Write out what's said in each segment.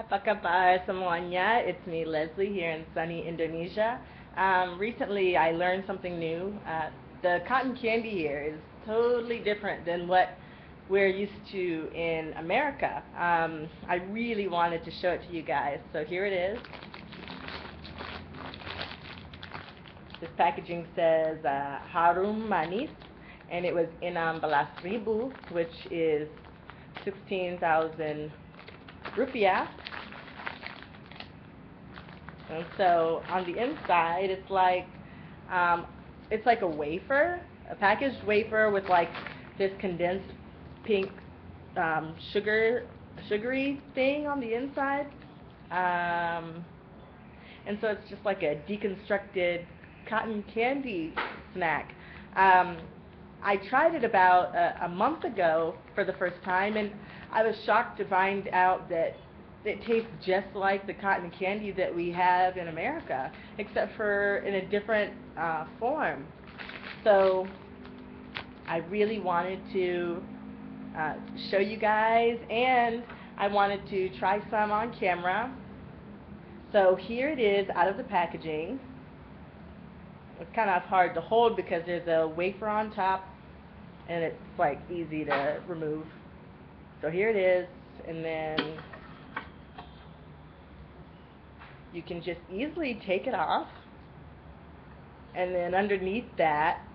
Apa kabar semuanya? It's me, Leslie, here in sunny Indonesia. Recently, I learned something new. The cotton candy here is totally different than what we're used to in America. I really wanted to show it to you guys, so here it is. This packaging says Harum Manis, and it was in 16,000, which is 16,000 rupiah. And so on the inside, it's like a wafer, a packaged wafer with like this condensed pink sugary thing on the inside. And so it's just like a deconstructed cotton candy snack. I tried it about a month ago for the first time, and I was shocked to find out that it tastes just like the cotton candy that we have in America, except for in a different form. So I really wanted to show you guys, and I wanted to try some on camera. So here it is out of the packaging. It's kind of hard to hold because there's a wafer on top, and it's like easy to remove. So here it is, and then you can just easily take it off, and then underneath that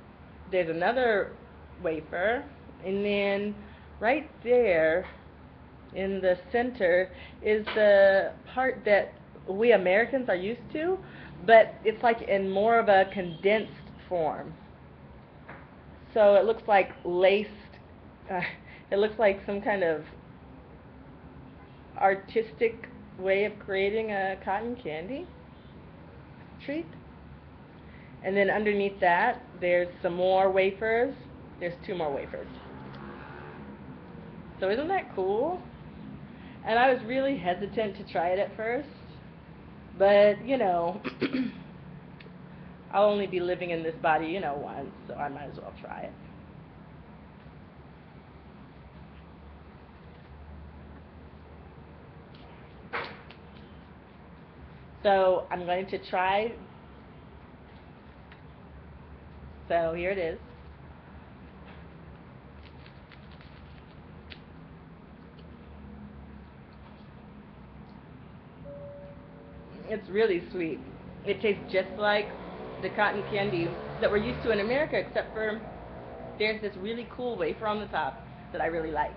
there's another wafer, and then right there in the center is the part that we Americans are used to, but it's like in more of a condensed form. So it looks like laced, it looks like some kind of artistic way of creating a cotton candy treat. And then underneath that, there's some more wafers. There's 2 more wafers. So isn't that cool? And I was really hesitant to try it at first, but you know, I'll only be living in this body, you know, once, so I might as well try it. So I'm going to try. So here it is. It's really sweet. It tastes just like the cotton candy that we're used to in America, except for there's this really cool wafer on the top that I really like.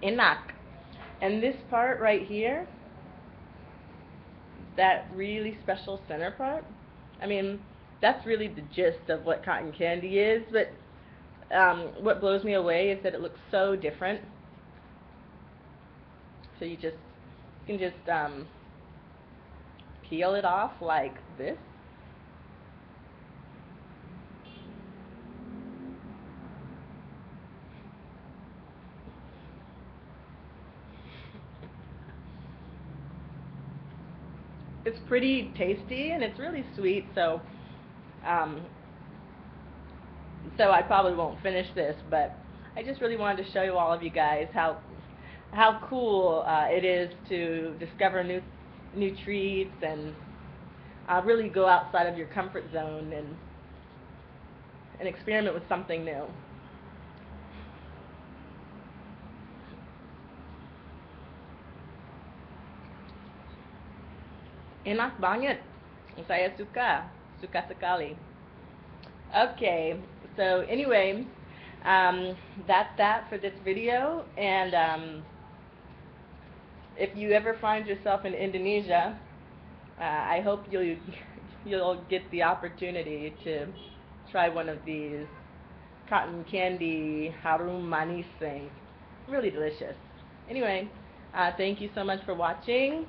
Enak. And this part right here, that really special center part, I mean, that's really the gist of what cotton candy is, but what blows me away is that it looks so different. So you can just peel it off like this. It's pretty tasty and it's really sweet, so I probably won't finish this, but I just really wanted to show you all of you guys how cool it is to discover new treats and really go outside of your comfort zone and experiment with something new. Enak banget. Saya suka sekali. Okay, so anyway, that's that for this video, and if you ever find yourself in Indonesia, I hope you'll get the opportunity to try one of these cotton candy harum manis things. Really delicious. Anyway, thank you so much for watching.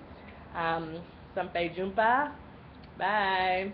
Sampai jumpa. Bye.